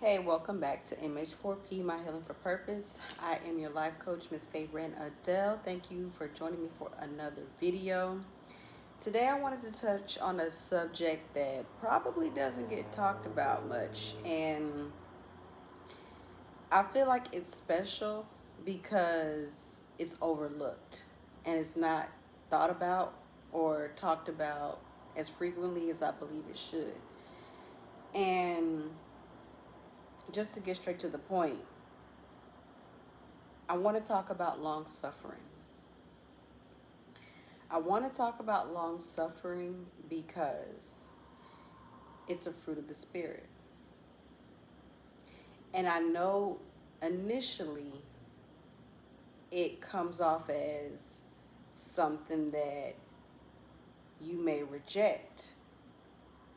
Hey, welcome back to MH4P, My Healing for Purpose. I am your life coach, Miss Fayren Adele. Thank you for joining me for another video. Today I wanted to touch on a subject that probably doesn't get talked about much, and I feel like it's special because it's overlooked and it's not thought about or talked about as frequently as I believe it should. And just to get straight to the point, I want to talk about long suffering. I want to talk about long suffering because it's a fruit of the Spirit. And I know initially it comes off as something that you may reject,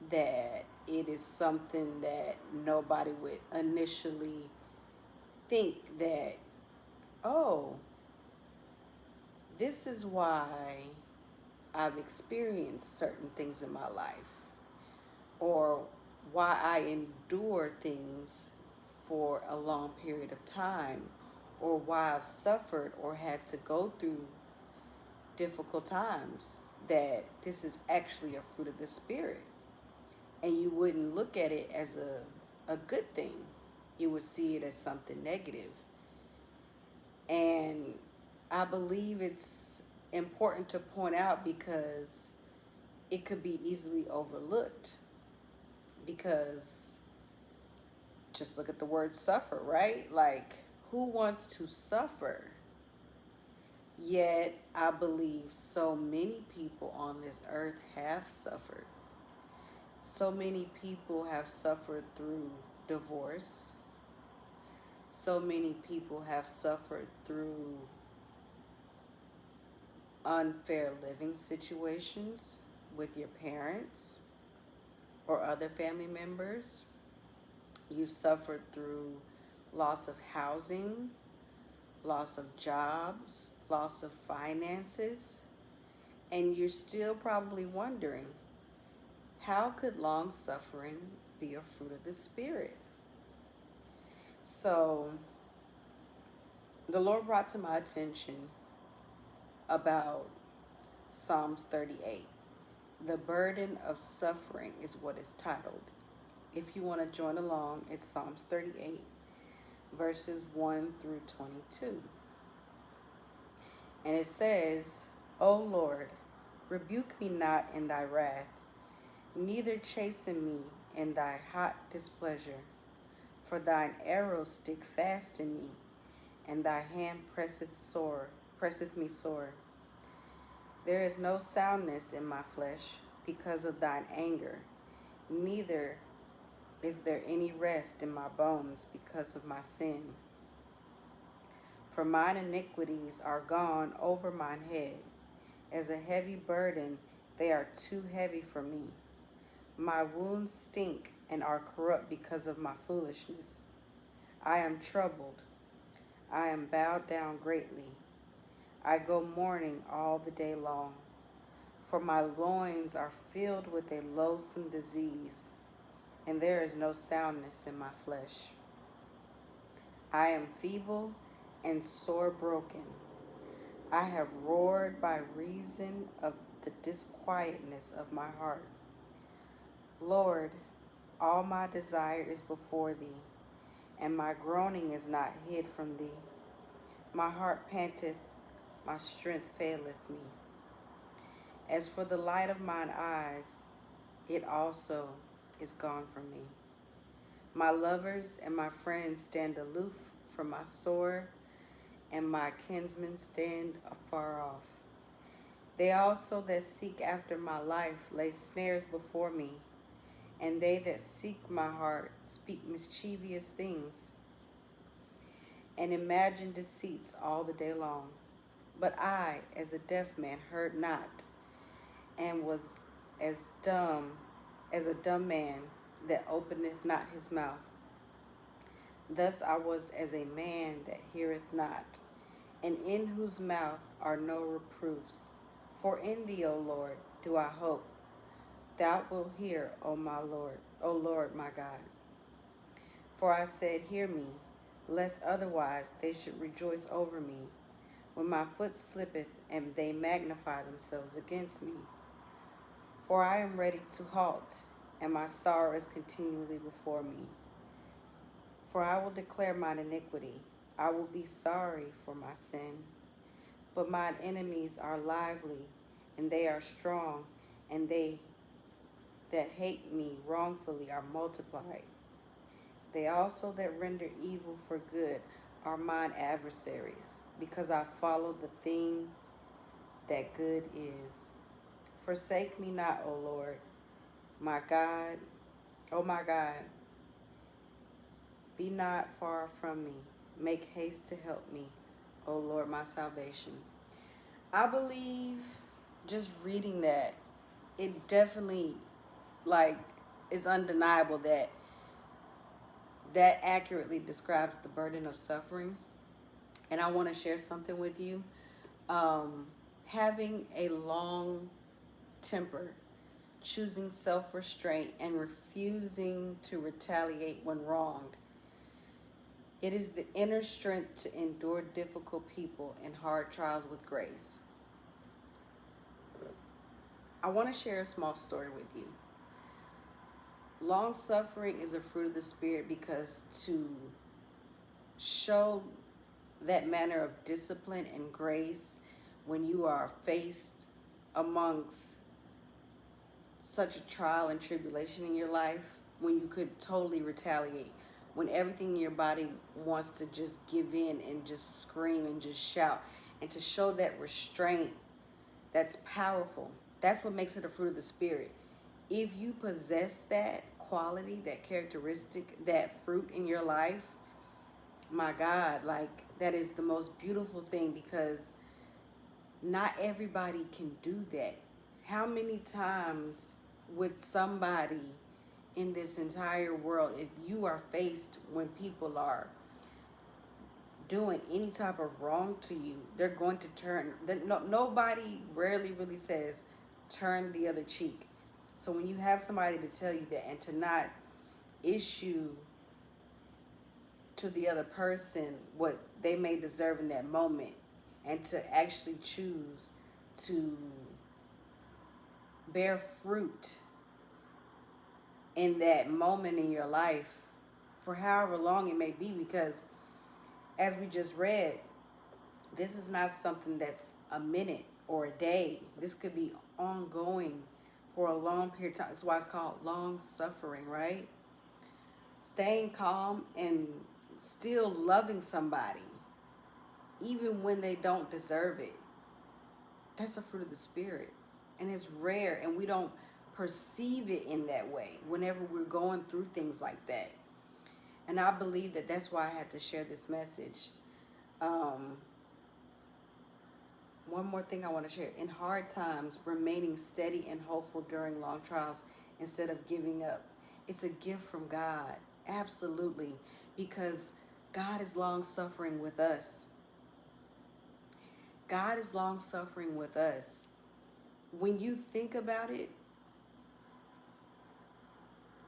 that it is something that nobody would initially think that, oh, this is why I've experienced certain things in my life, or why I endure things for a long period of time, or why I've suffered or had to go through difficult times, that this is actually a fruit of the Spirit. And you wouldn't look at it as a good thing. You would see it as something negative. And I believe it's important to point out because it could be easily overlooked. Because just look at the word suffer, right? Like, who wants to suffer? Yet, I believe so many people on this earth have suffered. So many people have suffered through divorce. So many people have suffered through unfair living situations with your parents or other family members. You've suffered through loss of housing, loss of jobs, loss of finances, and you're still probably wondering, how could long suffering be a fruit of the Spirit? So, the Lord brought to my attention about Psalms 38. The Burden of Suffering is what it's titled. If you want to join along, it's Psalms 38, verses 1 through 22. And it says, O Lord, rebuke me not in thy wrath, neither chasten me in thy hot displeasure. For thine arrows stick fast in me, and thy hand presseth me sore. There is no soundness in my flesh because of thine anger, neither is there any rest in my bones because of my sin. For mine iniquities are gone over mine head. As a heavy burden, they are too heavy for me. My wounds stink and are corrupt because of my foolishness. I am troubled. I am bowed down greatly. I go mourning all the day long. For my loins are filled with a loathsome disease, and there is no soundness in my flesh. I am feeble and sore broken. I have roared by reason of the disquietness of my heart. Lord, all my desire is before thee, and my groaning is not hid from thee. My heart panteth, my strength faileth me. As for the light of mine eyes, it also is gone from me. My lovers and my friends stand aloof from my sore, and my kinsmen stand afar off. They also that seek after my life lay snares before me, and they that seek my heart speak mischievous things, and imagine deceits all the day long. But I, as a deaf man, heard not, and was as dumb as a dumb man that openeth not his mouth. Thus I was as a man that heareth not, and in whose mouth are no reproofs. For in thee, O Lord, do I hope. Thou wilt hear, O my Lord, O Lord my God. For I said, hear me, lest otherwise they should rejoice over me, when my foot slippeth, and they magnify themselves against me. For I am ready to halt, and my sorrow is continually before me. For I will declare mine iniquity, I will be sorry for my sin. But mine enemies are lively, and they are strong, and they that hate me wrongfully are multiplied. They also that render evil for good are mine adversaries, because I follow the thing that good is. Forsake me not, O Lord, my God, O my God, be not far from me. Make haste to help me, O Lord, my salvation. I believe just reading that, it definitely, like, is undeniable that that accurately describes the burden of suffering. And I want to share something with you. Having a long temper, choosing self-restraint, and refusing to retaliate when wronged. It is the inner strength to endure difficult people and hard trials with grace. I want to share a small story with you. Long suffering is a fruit of the Spirit, because to show that manner of discipline and grace when you are faced amongst such a trial and tribulation in your life, when you could totally retaliate, when everything in your body wants to just give in and just scream and just shout, and to show that restraint, that's powerful. That's what makes it a fruit of the Spirit. If you possess that quality, that characteristic, that fruit in your life, my God, like, that is the most beautiful thing, because not everybody can do that. How many times would somebody in this entire world, if you are faced when people are doing any type of wrong to you, they're going to turn, nobody rarely really says turn the other cheek. So when you have somebody to tell you that, and to not issue to the other person what they may deserve in that moment, and to actually choose to bear fruit in that moment in your life for however long it may be, because as we just read, this is not something that's a minute or a day. This could be ongoing for a long period of time. That's why it's called long suffering, right? Staying calm and still loving somebody even when they don't deserve it. That's a fruit of the Spirit. And it's rare, and we don't perceive it in that way whenever we're going through things like that. And I believe that that's why I had to share this message. One more thing I want to share. In hard times, remaining steady and hopeful during long trials instead of giving up. It's a gift from God. Absolutely. Because God is long suffering with us. God is long suffering with us. When you think about it,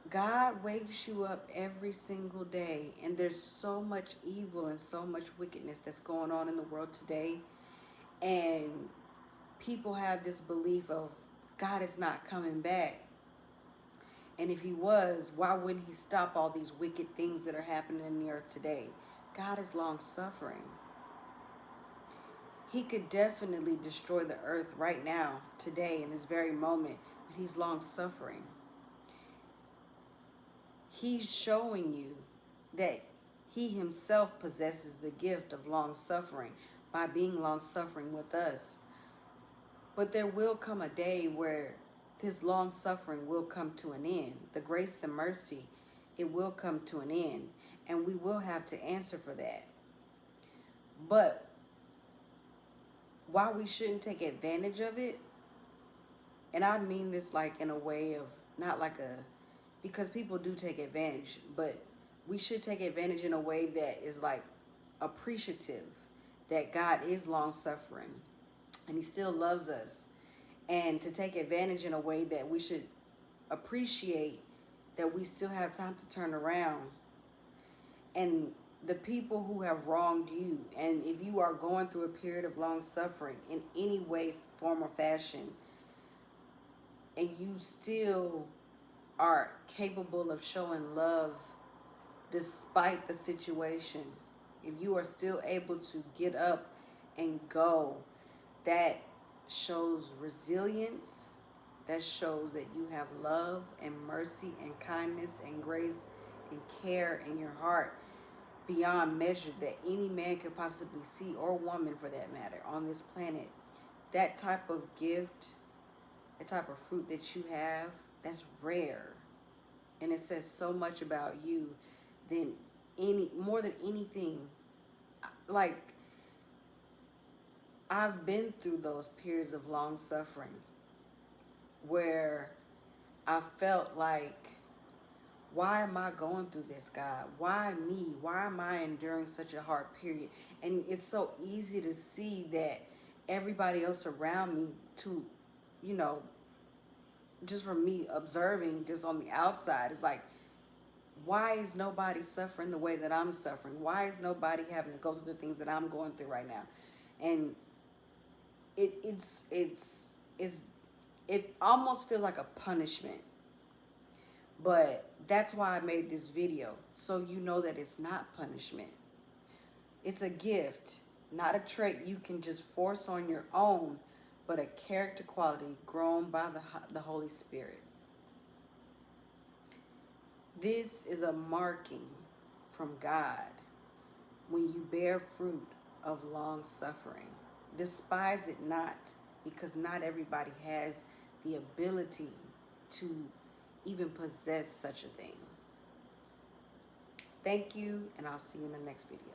God wakes you up every single day, and there's so much evil and so much wickedness that's going on in the world today. And people have this belief of God is not coming back. And if he was, why wouldn't he stop all these wicked things that are happening in the earth today? God is long suffering. He could definitely destroy the earth right now, today, in this very moment, but he's long suffering. He's showing you that he himself possesses the gift of long suffering by being long suffering with us. But there will come a day where this long suffering will come to an end. The grace and mercy, it will come to an end, and we will have to answer for that. But while we shouldn't take advantage of it, and I mean this like in a way of not like a, because people do take advantage, but we should take advantage in a way that is like appreciative that God is long suffering and he still loves us, and to take advantage in a way that we should appreciate that we still have time to turn around. and the people who have wronged you. And if you are going through a period of long suffering in any way, form, or fashion, and you still are capable of showing love despite the situation, if you are still able to get up and go, that shows resilience. That shows that you have love and mercy and kindness and grace and care in your heart beyond measure that any man could possibly see, or woman for that matter, on this planet. That type of gift, the type of fruit that you have, that's rare. And it says so much about you than more than anything. Like, I've been through those periods of long suffering where I felt like, why am I going through this, God? Why me? Why am I enduring such a hard period? And it's so easy to see that everybody else around me, to, you know, just from me observing just on the outside, is like, why is nobody suffering the way that I'm suffering? Why is nobody having to go through the things that I'm going through right now? And it almost feels like a punishment. But that's why I made this video, so you know that it's not punishment. It's a gift, not a trait you can just force on your own, but a character quality grown by the Holy Spirit. This is a marking from God when you bear fruit of long suffering. Despise it not, because not everybody has the ability to even possess such a thing. Thank you, and I'll see you in the next video.